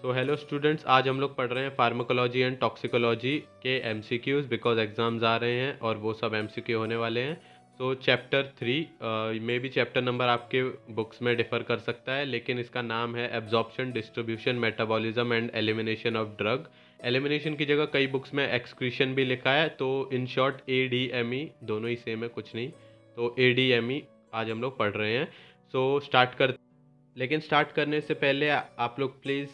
तो hello students, आज हम लोग पढ़ रहे हैं फार्माकोलॉजी एंड टॉक्सिकोलॉजी के एमसीक्यूज़ बिकॉज एग्ज़ाम्स आ रहे हैं और वो सब एमसीक्यू होने वाले हैं। सो चैप्टर 3 में भी चैप्टर नंबर आपके बुक्स में डिफ़र कर सकता है, लेकिन इसका नाम है absorption, distribution, metabolism and elimination of drug. Elimination की जगह कई बुक्स में एक्सक्रीशन भी लिखा है, तो इन शॉर्ट ADME, दोनों ही सेम है, कुछ नहीं। तो ADME आज हम लोग पढ़ रहे हैं। सो स्टार्ट कर लेकिन स्टार्ट करने से पहले आप लोग प्लीज़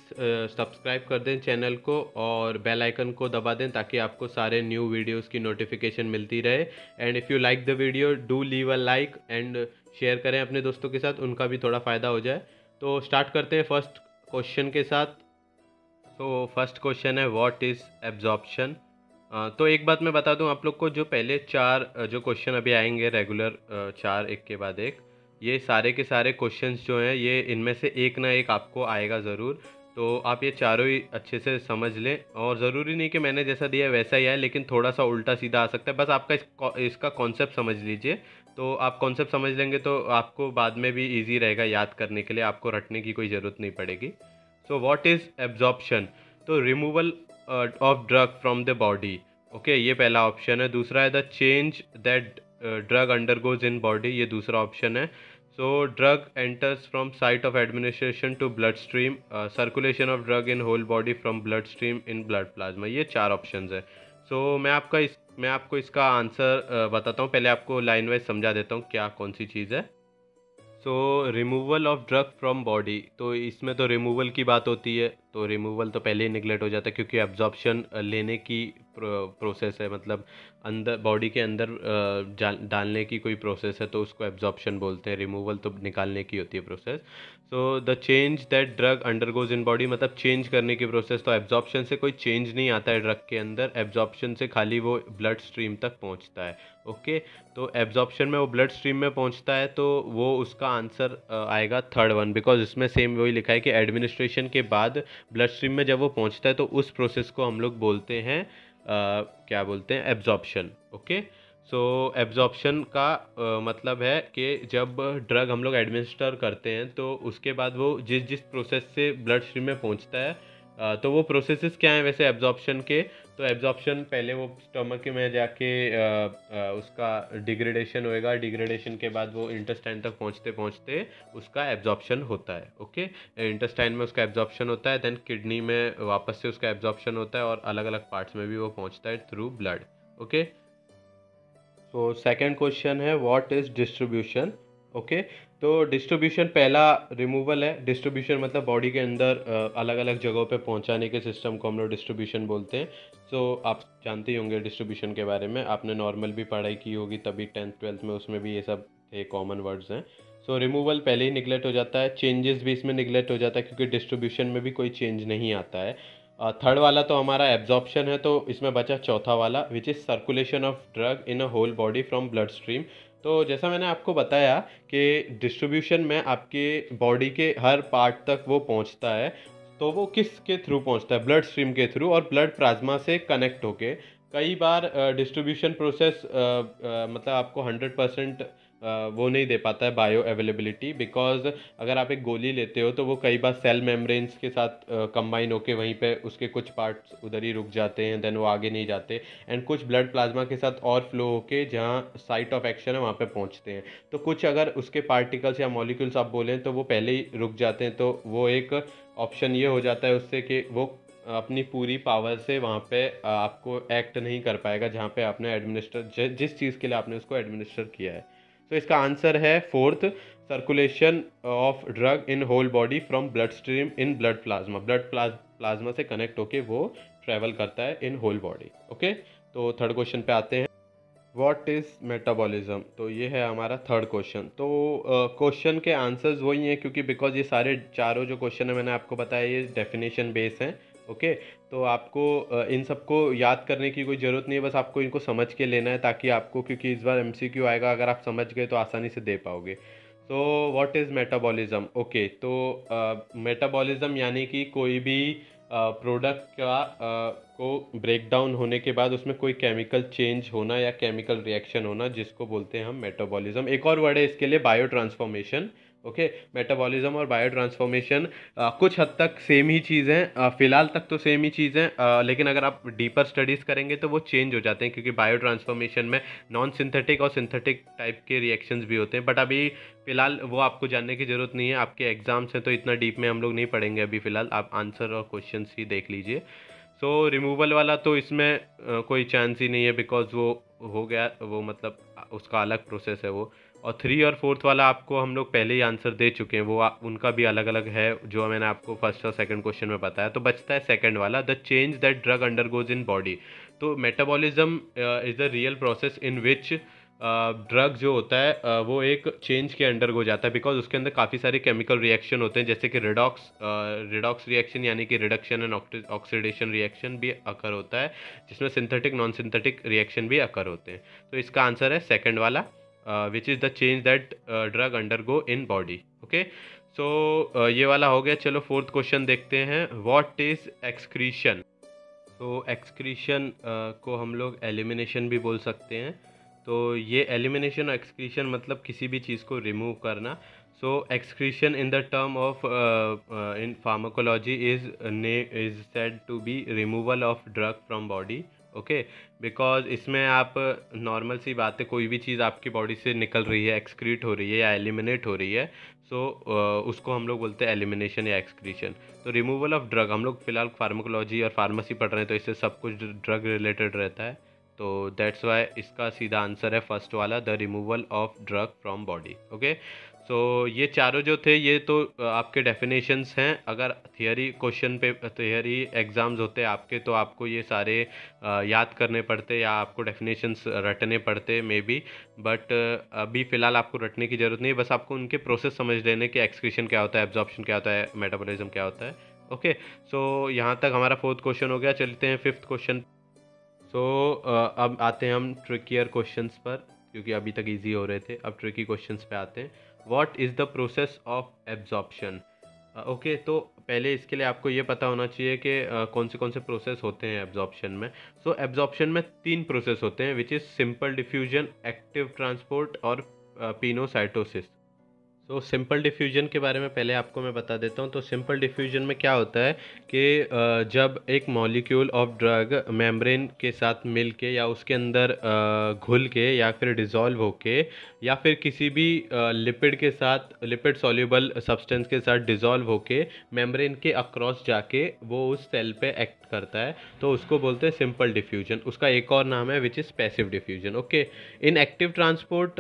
सब्सक्राइब कर दें चैनल को और बेल आइकन को दबा दें ताकि आपको सारे न्यू वीडियोस की नोटिफिकेशन मिलती रहे। And if you like the video do leave a like and share करें अपने दोस्तों के साथ, उनका भी थोड़ा फ़ायदा हो जाए। तो स्टार्ट करते हैं फर्स्ट क्वेश्चन के साथ। तो फर्स्ट क्वेश्चन है व्हाट इज़ एब्जॉर्प्शन। तो एक बात मैं बता दूं आप लोग को, जो पहले चार जो क्वेश्चन अभी आएंगे रेगुलर, चार एक के बाद एक, ये सारे के सारे क्वेश्चंस जो हैं ये इनमें से एक ना एक आपको आएगा ज़रूर। तो आप ये चारों ही अच्छे से समझ लें, और ज़रूरी नहीं कि मैंने जैसा दिया है वैसा ही आए, लेकिन थोड़ा सा उल्टा सीधा आ सकता है। बस आपका इसका कॉन्सेप्ट समझ लीजिए। तो आप कॉन्सेप्ट समझ लेंगे तो आपको बाद में भी ईजी रहेगा याद करने के लिए, आपको रटने की कोई ज़रूरत नहीं पड़ेगी। So what is absorption. तो removal of drug from the body. Okay, ये पहला ऑप्शन है। दूसरा है the change that drug undergoes in body, ये दूसरा ऑप्शन है। So drug enters from site of administration to blood stream, circulation of drug in whole body from blood stream in blood plasma, ये चार option है। सो मैं आपको इसका answer बताता हूँ। पहले आपको लाइन वाइज समझा देता हूँ क्या कौन सी चीज़ है। सो removal of drug from body, तो इसमें तो रिमूवल की बात होती है, तो रिमूवल तो पहले ही निगलेक्ट हो जाता है क्योंकि एब्जॉर्प्शन लेने की प्रोसेस है, मतलब अंदर बॉडी के अंदर डालने की कोई प्रोसेस है तो उसको एब्जॉर्प्शन बोलते हैं। रिमूवल तो निकालने की होती है process. So the change that drug undergoes in body, मतलब चेंज करने की प्रोसेस। तो एब्जॉर्प्शन से कोई चेंज नहीं आता है ड्रग के अंदर, एब्जॉर्प्शन से खाली वो ब्लड स्ट्रीम तक पहुंचता है। ओके, तो एब्जॉर्प्शन में वो ब्लड स्ट्रीम में पहुंचता है, तो वो उसका आंसर आएगा थर्ड वन, बिकॉज इसमें सेम वही लिखा है कि एडमिनिस्ट्रेशन के बाद ब्लड स्ट्रीम में जब वो पहुंचता है तो उस प्रोसेस को हम लोग बोलते हैं क्या बोलते हैं, एब्जॉर्प्शन। ओके, सो एब्जॉर्प्शन का मतलब है कि जब ड्रग हम लोग एडमिनिस्टर करते हैं तो उसके बाद वो जिस जिस प्रोसेस से ब्लड स्ट्रीम में पहुंचता है, तो वो प्रोसेसेस क्या हैं वैसे एब्जॉर्प्शन के। तो एब्जॉर्प्शन पहले वो स्टमक में जाके उसका डिग्रेडेशन होएगा, डिग्रेडेशन के बाद वो इंटेस्टाइन तक पहुंचते पहुंचते उसका एब्जॉर्प्शन होता है। ओके, इंटेस्टाइन में उसका एब्जॉर्प्शन होता है, देन किडनी में वापस से उसका एब्जॉर्प्शन होता है, और अलग अलग पार्ट्स में भी वो पहुंचता है थ्रू ब्लड। ओके, तो सेकंड क्वेश्चन है व्हाट इज डिस्ट्रीब्यूशन। ओके, तो डिस्ट्रीब्यूशन पहला रिमूवल है। डिस्ट्रीब्यूशन मतलब बॉडी के अंदर अलग अलग जगहों पे पहुंचाने के सिस्टम को हम लोग डिस्ट्रीब्यूशन बोलते हैं। सो आप जानते ही होंगे डिस्ट्रीब्यूशन के बारे में, आपने नॉर्मल भी पढ़ाई की होगी तभी 10th 12th में, उसमें भी ये सब थे कॉमन वर्ड्स हैं। सो रिमूवल पहले ही निगलेक्ट हो जाता है, चेंजेस भी इसमें निगलेक्ट हो जाता है क्योंकि डिस्ट्रीब्यूशन में भी कोई चेंज नहीं आता है। थर्ड वाला तो हमारा एब्जॉर्प्शन है, तो इसमें बचा चौथा वाला which is circulation of drug in a whole body from blood stream. तो जैसा मैंने आपको बताया कि डिस्ट्रीब्यूशन में आपके बॉडी के हर पार्ट तक वो पहुंचता है, तो वो किस के थ्रू पहुंचता है, ब्लड स्ट्रीम के थ्रू और ब्लड प्लाज्मा से कनेक्ट होके। कई बार डिस्ट्रीब्यूशन प्रोसेस मतलब आपको 100% वो नहीं दे पाता है बायो अवेलेबिलिटी, बिकॉज अगर आप एक गोली लेते हो तो वो कई बार सेल मेम्ब्रेन्स के साथ कंबाइन होके वहीं पे उसके कुछ पार्ट्स उधर ही रुक जाते हैं, देन वो आगे नहीं जाते, एंड कुछ ब्लड प्लाज्मा के साथ और फ्लो होके जहाँ साइट ऑफ एक्शन है वहाँ पे पहुँचते हैं। तो कुछ अगर उसके पार्टिकल्स या मॉलिक्यूल्स आप बोलें तो वो पहले ही रुक जाते हैं, तो वो एक ऑप्शन ये हो जाता है उससे कि वो अपनी पूरी पावर से वहाँ पे आपको एक्ट नहीं कर पाएगा जहाँ पे आपने एडमिनिस्टर जिस चीज़ के लिए आपने उसको एडमिनिस्टर किया है। तो इसका आंसर है fourth, circulation of drug in whole body from blood stream in blood plasma. Plasma से कनेक्ट होके वो ट्रैवल करता है इन होल बॉडी। ओके, तो थर्ड क्वेश्चन पे आते हैं, व्हाट इज़ मेटाबॉलिज्म। तो ये है हमारा थर्ड क्वेश्चन। तो क्वेश्चन के आंसर्स वही हैं क्योंकि बिकॉज ये सारे चारों जो क्वेश्चन है मैंने आपको बताया ये डेफिनेशन बेस हैं। ओके, तो आपको इन सबको याद करने की कोई ज़रूरत नहीं है, बस आपको इनको समझ के लेना है ताकि आपको, क्योंकि इस बार एमसीक्यू आएगा, अगर आप समझ गए तो आसानी से दे पाओगे। तो व्हाट इज़ मेटाबॉलिज्म। ओके, तो मेटाबॉलिज्म यानी कि कोई भी प्रोडक्ट का को ब्रेक डाउन होने के बाद उसमें कोई केमिकल चेंज होना या केमिकल रिएक्शन होना, जिसको बोलते हैं हम मेटाबॉलिज्म। एक और वर्ड है इसके लिए, बायो ट्रांसफॉर्मेशन। ओके, मेटाबॉलिज्म और बायो ट्रांसफॉर्मेशन कुछ हद तक सेम ही चीज़ हैं, फिलहाल तक तो सेम ही चीज़ हैं, लेकिन अगर आप डीपर स्टडीज़ करेंगे तो वो चेंज हो जाते हैं, क्योंकि बायो ट्रांसफॉर्मेशन में नॉन सिंथेटिक और सिंथेटिक टाइप के रिएक्शंस भी होते हैं। बट अभी फ़िलहाल वो आपको जानने की ज़रूरत नहीं है, आपके एग्जाम्स हैं तो इतना डीप में हम लोग नहीं पढ़ेंगे अभी फ़िलहाल, आप आंसर और क्वेश्चन ही देख लीजिए। सो रिमूवल वाला तो इसमें कोई चांस ही नहीं है, बिकॉज वो हो गया, वो मतलब उसका अलग प्रोसेस है वो। और 3 और 4th वाला आपको हम लोग पहले ही आंसर दे चुके हैं, वो उनका भी अलग अलग है, जो मैंने आपको फर्स्ट और सेकंड क्वेश्चन में बताया। तो बचता है सेकंड वाला, the change that drug undergoes in body. तो metabolism is the real process in which drug जो होता है वो एक चेंज के अंडर हो जाता है, बिकॉज उसके अंदर काफ़ी सारे केमिकल रिएक्शन होते हैं, जैसे कि रिडॉक्स रिएक्शन यानी कि रिडक्शन एंड ऑक्सीडेशन रिएक्शन भी अकर होता है, जिसमें सिंथेटिक नॉन सिंथेटिक रिएक्शन भी अकर होते हैं। तो इसका आंसर है सेकंड वाला, which is the change that drug undergo in body. Okay, so ये वाला हो गया। चलो 4th क्वेश्चन देखते हैं, व्हाट इज़ एक्सक्रीशन। तो एक्सक्रीशन को हम लोग एलिमिनेशन भी बोल सकते हैं। तो ये एलिमिनेशन और एक्सक्रीशन मतलब किसी भी चीज़ को रिमूव करना। So excretion in the term of in pharmacology is said to be removal of drug from body. Okay, because इसमें आप नॉर्मल सी बात है, कोई भी चीज़ आपकी बॉडी से निकल रही है, एक्सक्रीट हो रही है या एलिमिनेट हो रही है, सो उसको हम लोग बोलते हैं एलिमिनेशन या एक्सक्रीशन। तो रिमूवल ऑफ ड्रग, हम लोग फिलहाल फार्माकोलॉजी और फार्मेसी पढ़ रहे हैं, तो इससे सब कुछ ड्रग रिलेटेड रहता है, तो दैट्स वाई इसका सीधा आंसर है फर्स्ट वाला, the removal of drug from body. Okay, so ये चारों जो थे ये तो आपके डेफिनेशंस हैं। अगर थियरी क्वेश्चन पे थियरी एग्ज़ाम्स होते आपके, तो आपको ये सारे याद करने पड़ते या आपको डेफिनेशंस रटने पड़ते मे बी, बट अभी फ़िलहाल आपको रटने की ज़रूरत नहीं है, बस आपको उनके प्रोसेस समझ लेने कि एक्सक्रीशन क्या होता है, एब्जॉर्प्शन क्या होता है, मेटाबॉलिज्म क्या होता है। ओके, सो यहाँ तक हमारा 4th क्वेश्चन हो गया। चलते हैं 5th क्वेश्चन। सो अब आते हैं हम ट्रिकियर क्वेश्चंस पर, क्योंकि अभी तक इजी हो रहे थे, अब ट्रिकी क्वेश्चंस पे आते हैं। What is the process of absorption. Okay, तो पहले इसके लिए आपको ये पता होना चाहिए कि कौन से प्रोसेस होते हैं एब्जॉर्प्शन में। सो एब्जॉर्प्शन में 3 प्रोसेस होते हैं, which is simple diffusion, active transport और पिनोसाइटोसिस। तो सिंपल डिफ्यूजन के बारे में पहले आपको मैं बता देता हूँ। तो सिंपल डिफ्यूजन में क्या होता है कि जब एक मॉलिक्यूल ऑफ ड्रग मेम्ब्रेन के साथ मिल के या उसके अंदर घुल के या फिर डिज़ोल्व होके या फिर किसी भी लिपिड के साथ, लिपिड सॉल्युबल सब्सटेंस के साथ डिज़ोल्व होके मेम्ब्रेन के अक्रॉस जाके वो उस सेल पे एक्ट करता है, तो उसको बोलते हैं सिंपल डिफ्यूजन। उसका एक और नाम है which is passive diffusion. Okay, in active transport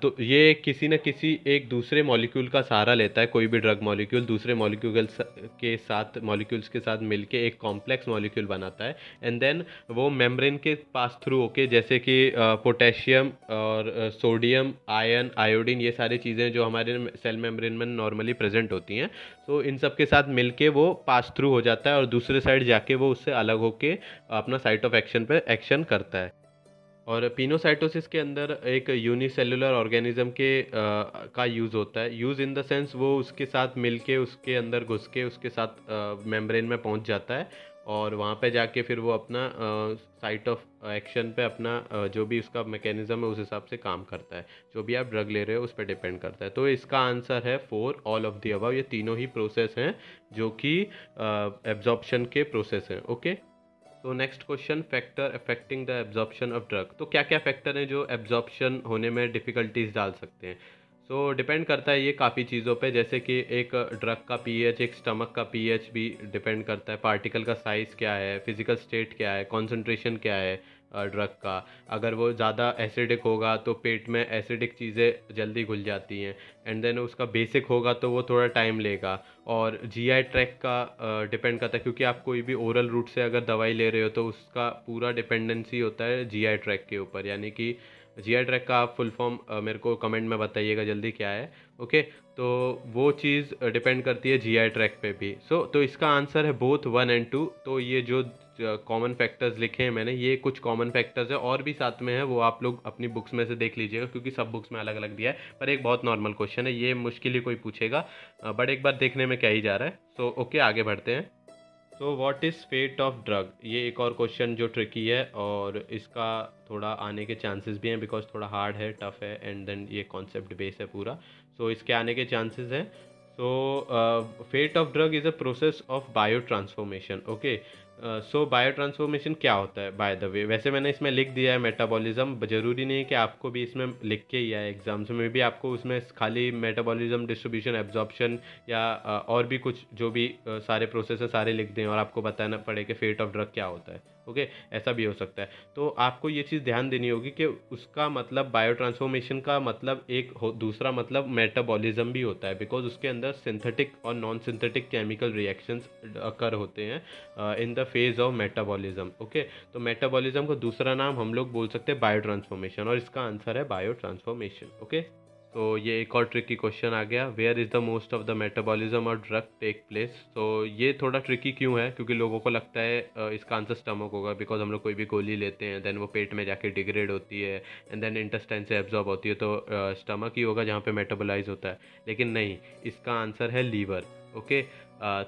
तो ये किसी न किसी एक दूसरे मॉलिक्यूल का सहारा लेता है, कोई भी ड्रग मॉलिक्यूल दूसरे मॉलिक्यूल्स के साथ मिलके एक कॉम्प्लेक्स मॉलिक्यूल बनाता है, एंड देन वो मेम्ब्रेन के पास थ्रू होके, जैसे कि पोटेशियम और सोडियम, आयन, आयोडीन, ये सारी चीज़ें जो हमारे सेल मेम्ब्रेन में नॉर्मली प्रेजेंट होती हैं, तो इन सब के साथ मिलके वो पास थ्रू हो जाता है और दूसरे साइड जाके वो उससे अलग होके अपना साइट ऑफ एक्शन पे एक्शन करता है। और पिनोसाइटोसिस के अंदर एक यूनिसेलुलर ऑर्गेनिज्म का यूज़ होता है। यूज़ इन द सेंस वो उसके साथ मिलके, उसके अंदर घुस के, उसके साथ मेम्ब्रेन में पहुंच जाता है और वहाँ पे जाके फिर वो अपना साइट ऑफ एक्शन पे अपना जो भी उसका मैकेनिज्म है उस हिसाब से काम करता है। जो भी आप ड्रग ले रहे हो उस पर डिपेंड करता है। तो इसका आंसर है 4, ऑल ऑफ द अबव। ये तीनों ही प्रोसेस हैं जो कि एब्जॉर्प्शन के प्रोसेस हैं। ओके, तो next question, factor affecting the absorption of drug. तो क्या क्या फैक्टर हैं जो एब्जॉर्प्शन होने में डिफ़िकल्टीज डाल सकते हैं। सो डिपेंड करता है ये काफ़ी चीज़ों पे, जैसे कि एक ड्रग का पीएच, एक स्टमक का पीएच भी डिपेंड करता है, पार्टिकल का साइज़ क्या है, फिजिकल स्टेट क्या है, कॉन्सेंट्रेशन क्या है ड्रग का। अगर वो ज़्यादा एसिडिक होगा तो पेट में एसिडिक चीज़ें जल्दी घुल जाती हैं, एंड देन उसका बेसिक होगा तो वो थोड़ा टाइम लेगा। और जीआई ट्रैक का डिपेंड करता है, क्योंकि आप कोई भी ओरल रूट से अगर दवाई ले रहे हो तो उसका पूरा डिपेंडेंसी होता है जीआई ट्रैक के ऊपर, यानी कि जीआई ट्रैक का आप फुल फॉर्म मेरे को कमेंट में बताइएगा जल्दी क्या है। ओके, तो वो चीज़ डिपेंड करती है जीआई ट्रैक पे भी। तो इसका आंसर है बोथ 1 एंड 2। तो ये जो कॉमन फैक्टर्स लिखे हैं मैंने, ये कुछ कॉमन फैक्टर्स है, और भी साथ में है, वो आप लोग अपनी बुक्स में से देख लीजिएगा, क्योंकि सब बुक्स में अलग अलग दिया है। पर एक बहुत नॉर्मल क्वेश्चन है, ये मुश्किल ही कोई पूछेगा, बट एक बार देखने में क्या ही जा रहा है। सो ओके, आगे बढ़ते हैं। तो what is fate of drug, ये एक और क्वेश्चन जो ट्रिकी है और इसका थोड़ा आने के चांसेस भी हैं बिकॉज थोड़ा हार्ड है, टफ है, एंड देन ये कॉन्सेप्ट बेस है पूरा। सो इसके आने के चांसेस हैं। So fate of drug is a process of biotransformation. Okay, so biotransformation क्या होता है बाय द वे, वैसे मैंने इसमें लिख दिया है मेटाबॉलिज्म, ज़रूरी नहीं है कि आपको भी इसमें लिख के ही आए एग्जाम्स में भी, आपको उसमें खाली मेटाबॉलिज्म, डिस्ट्रीब्यूशन, एब्जॉर्प्शन या और भी कुछ जो भी सारे प्रोसेस है सारे लिख दें और आपको बताना पड़े कि फेट ऑफ ड्रग क्या होता है। ओके, ऐसा भी हो सकता है। तो आपको ये चीज़ ध्यान देनी होगी कि उसका मतलब बायो ट्रांसफॉर्मेशन का मतलब एक दूसरा मतलब मेटाबॉलिज्म भी होता है, बिकॉज उसके अंदर सिंथेटिक और नॉन सिंथेटिक केमिकल रिएक्शंस अकर होते हैं in the phase of metabolism. Okay, तो मेटाबॉलिज्म को दूसरा नाम हम लोग बोल सकते हैं बायो ट्रांसफॉर्मेशन, और इसका आंसर है बायो ट्रांसफॉर्मेशन। ओके, तो ये एक और ट्रिकी क्वेश्चन आ गया, where is the most of the metabolism और ड्रग टेक प्लेस। तो ये थोड़ा ट्रिकी क्यों है, क्योंकि लोगों को लगता है इसका आंसर स्टमक होगा, बिकॉज हम लोग कोई भी गोली लेते हैं देन वो पेट में जाके डिग्रेड होती है एंड देन इंटेस्टाइन से एब्जॉर्ब होती है, तो स्टमक ही होगा जहाँ पे मेटाबोलाइज होता है। लेकिन नहीं, इसका आंसर है लीवर। ओके,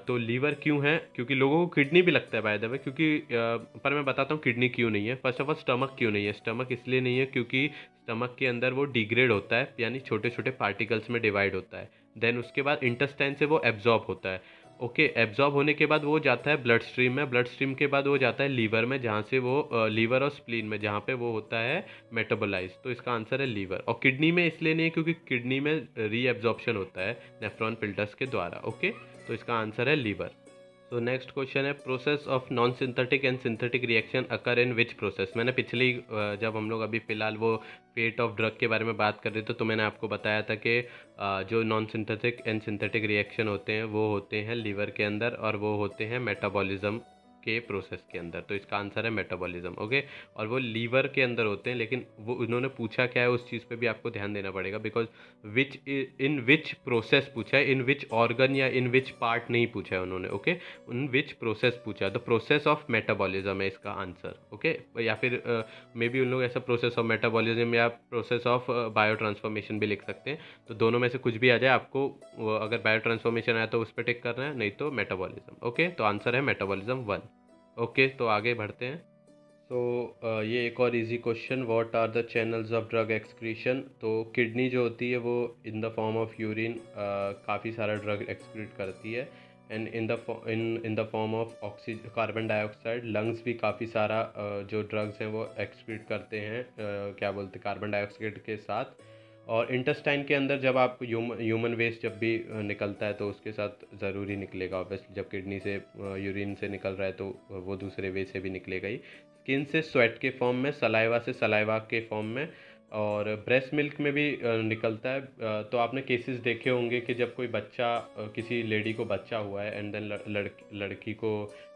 तो लीवर क्यों है, क्योंकि लोगों को किडनी भी लगता है बाय द वे, क्योंकि पर मैं बताता हूँ किडनी क्यों नहीं है। फर्स्ट ऑफ ऑल स्टमक क्यों नहीं है, स्टमक इसलिए नहीं है क्योंकि स्टमक के अंदर वो डिग्रेड होता है, यानी छोटे छोटे पार्टिकल्स में डिवाइड होता है, देन उसके बाद इंटेस्टाइन से वो एब्जॉर्ब होता है। ओके, एब्जॉर्ब होने के बाद वो जाता है ब्लड स्ट्रीम में, ब्लड स्ट्रीम के बाद वो जाता है लीवर में, जहाँ से वो लीवर और स्प्लीन में, जहाँ पे वो होता है मेटाबोलाइज। तो इसका आंसर है लीवर। और किडनी में इसलिए नहीं है क्योंकि किडनी में रीएब्जॉर्प्शन होता है नेफ्रॉन फिल्टर्स के द्वारा। ओके, तो इसका आंसर है लीवर। तो नेक्स्ट क्वेश्चन है, process of non synthetic and synthetic reaction occur in which process. मैंने पिछली जब हम लोग अभी फ़िलहाल वो फेट ऑफ ड्रग के बारे में बात कर रहे थे तो मैंने आपको बताया था कि जो non synthetic and synthetic reaction होते हैं वो होते हैं लीवर के अंदर, और वो होते हैं मेटाबॉलिज्म के प्रोसेस के अंदर। तो इसका आंसर है मेटाबॉलिज्म। ओके, और वो लीवर के अंदर होते हैं, लेकिन वो उन्होंने पूछा क्या है उस चीज़ पे भी आपको ध्यान देना पड़ेगा, because which in which process पूछा है, इन विच ऑर्गन या इन विच पार्ट नहीं पूछा है उन्होंने। ओके, इन विच प्रोसेस पूछा है, द प्रोसेस ऑफ मेटाबॉलिज्म है इसका आंसर। ओके, या फिर मे बी उन लोग ऐसा प्रोसेस ऑफ मेटाबॉलिज्म या प्रोसेस ऑफ बायो ट्रांसफॉर्मेशन भी लिख सकते हैं। तो दोनों में से कुछ भी आ जाए, आपको अगर बायो ट्रांसफॉर्मेशन आया तो उस पर टिक करना है, नहीं तो मेटाबॉलिज्म। ओके, तो आंसर है मेटाबॉलिज्म 1। ओके, तो आगे बढ़ते हैं। तो ये एक और easy question, what are the channels of drug excretion. तो किडनी जो होती है वो in the form of urine काफ़ी सारा ड्रग एक्सक्रीट करती है, and in the form of carbon dioxide. Lungs भी काफ़ी सारा जो ड्रग्स हैं वो एक्सक्रीट करते हैं, क्या बोलते हैं, कार्बन डाइऑक्साइड के साथ। और इंटेस्टाइन के अंदर जब आप ह्यूमन वेस्ट जब भी निकलता है तो उसके साथ ज़रूरी निकलेगा ऑब्वियसली, जब किडनी से यूरिन से निकल रहा है तो वो दूसरे वे से भी निकलेगा ही। स्किन से स्वेट के फॉर्म में, सलाइवा से सलाइवा के फॉर्म में, और ब्रेस्ट मिल्क में भी निकलता है। तो आपने केसेस देखे होंगे कि जब कोई बच्चा किसी लेडी को बच्चा हुआ है एंड देन लड़की को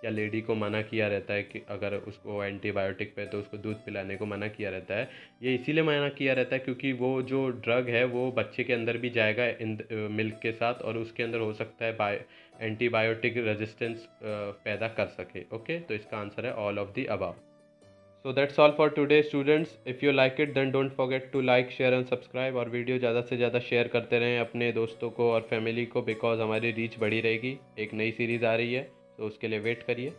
या लेडी को मना किया रहता है कि अगर उसको एंटीबायोटिक पे तो उसको दूध पिलाने को मना किया रहता है। ये इसीलिए मना किया रहता है क्योंकि वो जो ड्रग है वो बच्चे के अंदर भी जाएगा इन मिल्क के साथ, और उसके अंदर हो सकता है एंटीबायोटिक रेजिस्टेंस पैदा कर सके। ओके, तो इसका आंसर है all of the above. So that's all for today students. If you like it then don't forget to like, share and subscribe, और वीडियो ज़्यादा से ज़्यादा शेयर करते रहें अपने दोस्तों को और फैमिली को, बिकॉज हमारी रीच बढ़ी रहेगी। एक नई सीरीज़ आ रही है तो उसके लिए वेट करिए।